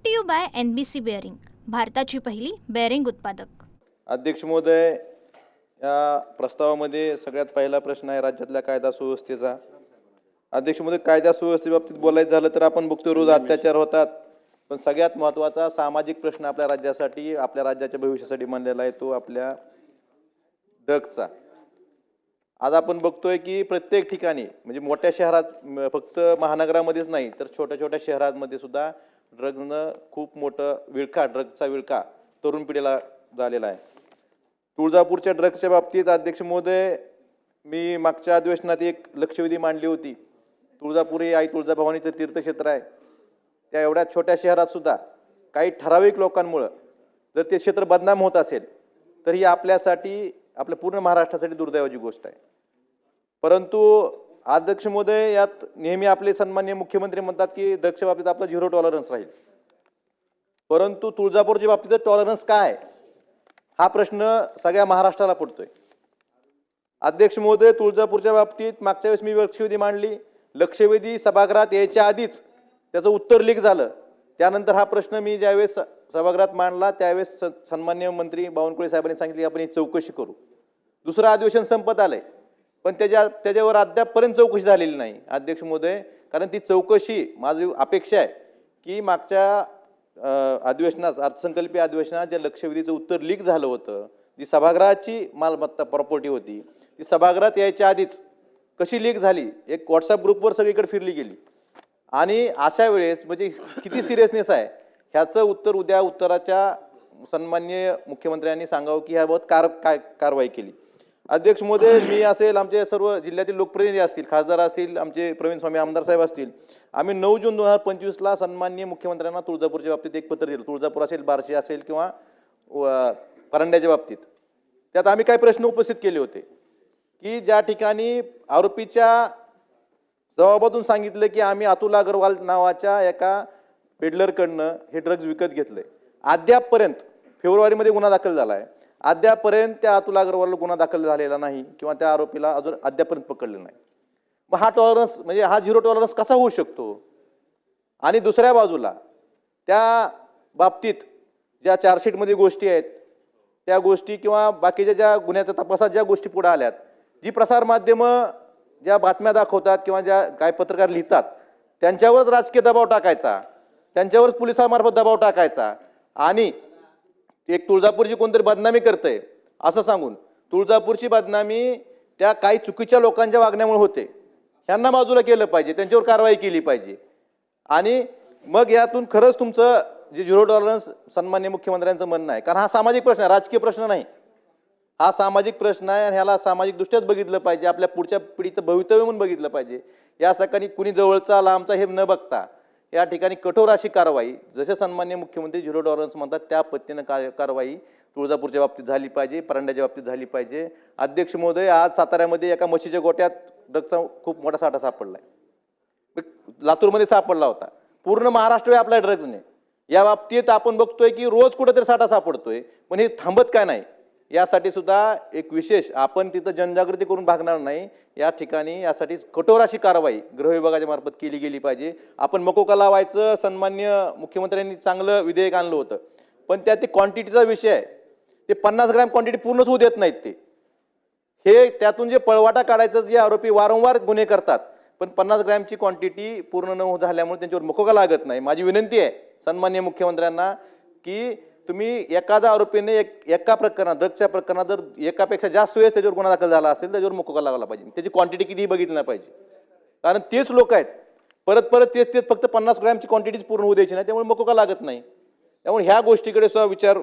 To you by NBC bearing, भारताची पहिली bearing उत्पादक. अध्यक्ष महोदय, या प्रस्तावामध्ये सगळ्यात पहिला प्रश्न आहे राज्यातल्या कायदा सुव्यवस्थेचा. अध्यक्ष महोदय, कायदा सुव्यवस्थेबाबतीत बोलायचं झालं तर आपण बघतो रोज अत्याचार होतात, पण सगळ्यात महत्त्वाचा सामाजिक प्रश्न आपल्या राज्यासाठी, आपल्या राज्याच्या भविष्यासाठी मानलेला आहे तो आपल्या ड्रग्सचा. आज आपण बघतोय की प्रत्येक ठिकाणी म्हणजे मोठ्या शहरात, फक्त महानगरामध्येच नाही तर छोट्या छोट्या शहरांमध्ये सुद्धा ड्रग्सनं खूप मोठं ड्रग्सचा विळखा तरुण पिढीला झालेला आहे. तुळजापूरच्या ड्रग्सच्या बाबतीत अध्यक्ष महोदय, मी मागच्या अधिवेशनात एक लक्षवेधी मांडली होती. तुळजापूर ही आई तुळजाभवानीचं तीर्थक्षेत्र आहे. त्या एवढ्या छोट्या शहरात सुद्धा काही ठराविक लोकांमुळं जर ते क्षेत्र बदनाम होत असेल तर ही आपल्यासाठी, आपल्या पूर्ण महाराष्ट्रासाठी दुर्दैवाची गोष्ट आहे. परंतु अध्यक्ष महोदय, यात नेहमी आपले सन्माननीय मुख्यमंत्री म्हणतात की ड्रग्सच्या बाबतीत आपला 0 टॉलरन्स राहील. परंतु तुळजापूरच्या बाबतीत टॉलरन्स काय हा प्रश्न सगळ्या महाराष्ट्राला पडतोय. अध्यक्ष महोदय, तुळजापूरच्या बाबतीत मागच्या वेळेस मी लक्षवेधी मांडली. लक्षवेधी सभागृहात यायच्या आधीच त्याचं उत्तर लीक झालं. त्यानंतर हा प्रश्न मी ज्यावेळेस सभागृहात मांडला त्यावेळेस सन्माननीय मंत्री बावनकुळे साहेबांनी सांगितले की आपण ही चौकशी करू. दुसरं अधिवेशन संपत आलंय, पण त्याच्यावर अद्यापपर्यंत चौकशी झालेली नाही अध्यक्ष महोदय. कारण ती चौकशी, माझी अपेक्षा आहे की मागच्या अधिवेशनात, अर्थसंकल्पीय अधिवेशनात ज्या लक्षवेधीचं उत्तर लीक झालं होतं, जी सभागृहाची मालमत्ता प्रॉपर्टी होती, ती सभागृहात यायच्या आधीच कशी लीक झाली, एक व्हॉट्सअप ग्रुपवर सगळीकडे फिरली गेली. आणि अशा वेळेस म्हणजे किती सिरियसनेस आहे ह्याचं उत्तर उद्या उत्तराच्या सन्माननीय मुख्यमंत्र्यांनी सांगावं की ह्याबाबत काय कारवाई केली. अध्यक्ष महोदय, मी असेल, आमचे सर्व जिल्ह्यातील लोकप्रतिनिधी असतील, खासदार असतील, आमचे प्रवीण स्वामी आमदार साहेब असतील, आम्ही 9 जून 2025ला सन्माननीय मुख्यमंत्र्यांना तुळजापूरच्या बाबतीत एक पत्र दिलं. तुळजापूर असेल, बार्शी असेल किंवा परांड्याच्या बाबतीत. त्यात आम्ही काही प्रश्न उपस्थित केले होते की ज्या ठिकाणी आरोपीच्या जबाबातून सांगितलं की आम्ही अतुल अग्रवाल नावाच्या एका पेडलरकडनं हे ड्रग्ज विकत घेतलंय. अद्यापपर्यंत फेब्रुवारीमध्ये गुन्हा दाखल झाला आहे. अद्यापपर्यंत त्या अतुल अग्रवालला गुन्हा दाखल झालेला नाही किंवा त्या आरोपीला अजून अद्यापर्यंत पकडलेलं नाही. मग हा टॉलरन्स म्हणजे हा 0 टॉलरन्स कसा होऊ शकतो? आणि दुसऱ्या बाजूला त्या बाबतीत ज्या चार्जशीटमध्ये गोष्टी आहेत त्या गोष्टी किंवा बाकीच्या ज्या गुन्ह्याच्या तपासात ज्या गोष्टी पुढे आल्यात, जी प्रसारमाध्यमं ज्या बातम्या दाखवतात किंवा ज्या काय पत्रकार लिहितात त्यांच्यावरच राजकीय दबाव टाकायचा, त्यांच्यावरच पोलिसांमार्फत दबाव टाकायचा आणि एक तुळजापूरची कोणतरी बदनामी करतंय असं सांगून तुळजापूरची बदनामी त्या काही चुकीच्या लोकांच्या वागण्यामुळे होते, ह्यांना बाजूला केलं पाहिजे, त्यांच्यावर कारवाई केली पाहिजे. आणि मग यातून खरंच तुमचं जे 0 टॉलरन्स सन्माननीय मुख्यमंत्र्यांचं म्हणणं आहे, कारण हा सामाजिक प्रश्न आहे, राजकीय प्रश्न नाही. हा सामाजिक प्रश्न आहे आणि ह्याला सामाजिक दृष्ट्याच बघितलं पाहिजे, आपल्या पुढच्या पिढीचं भवितव्य म्हणून बघितलं पाहिजे. या ठिकाणी कुणी जवळचा लांबचा हे न बघता या ठिकाणी कठोर अशी कारवाई, जसे सन्माननीय मुख्यमंत्री 0 टॉलरन्स म्हणतात त्या पद्धतीनं कारवाई तुळजापूरच्या बाबतीत झाली पाहिजे, परांड्याच्या बाबतीत झाली पाहिजे. अध्यक्ष महोदय, आज साताऱ्यामध्ये एका म्हशीच्या गोट्यात ड्रग्सचा खूप मोठा साठा सापडलाय. लातूरमध्ये सापडला होता. पूर्ण महाराष्ट्र आपल्या ड्रग्सने. या बाबतीत आपण बघतोय की रोज कुठेतरी साठा सापडतोय, पण हे थांबत काय नाही. यासाठी सुद्धा एक विशेष आपण तिथं जनजागृती करून भागणार नाही. या ठिकाणी यासाठी कठोर अशी कारवाई गृह विभागाच्या मार्फत केली गेली पाहिजे. आपण मकोका लावायचं सन्माननीय मुख्यमंत्र्यांनी चांगलं विधेयक आणलं होतं, पण त्यात ते क्वांटिटीचा विषय आहे. ते 50 ग्रॅम क्वांटिटी पूर्णच होऊ देत नाहीत. हे त्यातून जे पळवाटा काढायचं, जे आरोपी वारंवार गुन्हे करतात पण 50 ग्रॅमची क्वांटिटी पूर्ण न झाल्यामुळे त्यांच्यावर मकोका लागत नाही. माझी विनंती आहे सन्माननीय मुख्यमंत्र्यांना की तुम्ही एखादा आरोपीने एका प्रकरणात, ड्रग्सच्या प्रकरणात जर एकापेक्षा जास्त वेळेस त्याच्यावर गुन्हा दाखल झाला असेल त्याच्यावर मकोका लावला पाहिजे. त्याची क्वांटिटी कितीही बघितली नाही पाहिजे, कारण तेच लोक आहेत परत तेच फक्त 50 ग्रॅमची क्वांटिटीच पूर्ण होऊ द्यायची नाही, त्यामुळे मकोका लागत नाही. त्यामुळे ह्या गोष्टीकडे सुद्धा विचार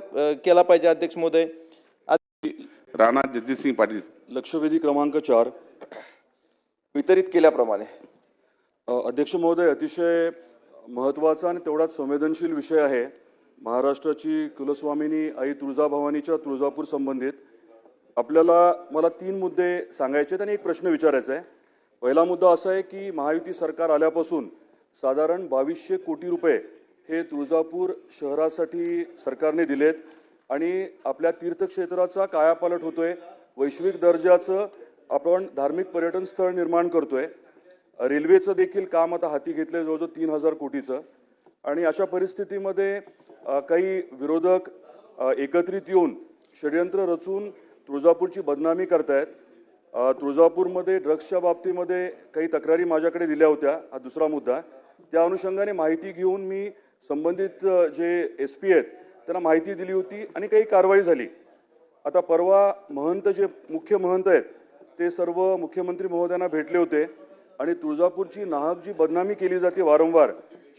केला पाहिजे. अध्यक्ष महोदय, राणा जगजितसिंह पाटील. लक्षवेधी क्रमांक 4 वितरित केल्याप्रमाणे. अध्यक्ष महोदय, अतिशय महत्त्वाचा आणि तेवढाच संवेदनशील विषय आहे. महाराष्ट्राची कुलस्वामिनी आई तुळजाभवानीच्या तुळजापूर संबंधित मला 3 मुद्दे सांगायचे आहेत आणि एक प्रश्न विचारायचा आहे. पहिला मुद्दा असा आहे की महायुती सरकार आल्यापासून साधारण 2200 कोटी रुपये हे तुळजापूर शहरासाठी सरकारने दिलेत आणि आपल्या तीर्थक्षेत्राचा कायापालट होतोय. वैश्विक दर्जाचं आपण धार्मिक पर्यटन स्थळ निर्माण करतोय. रेल्वेचं देखील काम आता हाती घेतलंय जवळजवळ 3000 कोटीचं. आणि अशा परिस्थितीमध्ये काही विरोधक एकत्रित येऊन षडयंत्र रचून तुळजापूरची बदनामी करतायत. तुळजापूरमध्ये ड्रग्सच्या बाबतीमध्ये काही तक्रारी माझ्याकडे दिल्या होत्या, हा दुसरा मुद्दा. त्या अनुषंगाने माहिती घेऊन मी संबंधित जे SP आहेत त्यांना माहिती दिली होती आणि काही कारवाई झाली. आता परवा महंत जे मुख्य महंत आहेत ते सर्व मुख्यमंत्री महोदयांना भेटले होते आणि तुळजापूरची नाहक जी बदनामी केली जाते वारंवार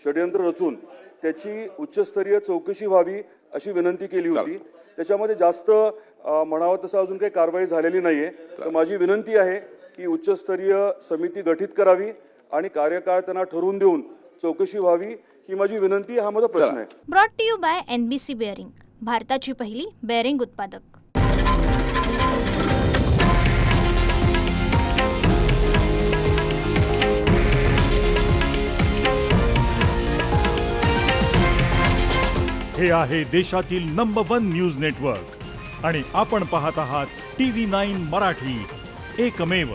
षडयंत्र रचून, त्याची उच्चस्तरीय चौकशी व्हावी अशी विनंती केली होती. त्याच्यामध्ये जास्त म्हणावं तसं अजून काही कारवाई झालेली नाहीये. तर माझी विनंती आहे की उच्चस्तरीय समिती गठीत करावी आणि कार्यकाळ त्यांना ठरवून देऊन चौकशी व्हावी, ही माझी विनंती, हा माझा प्रश्न आहे. Brought to you by NBC bearing, भारताची पहिली बेअरिंग उत्पादक. हे आहे देशातील नंबर 1 न्यूज नेटवर्क आणि आपण पाहत आहात TV9 मराठी, एकमेव.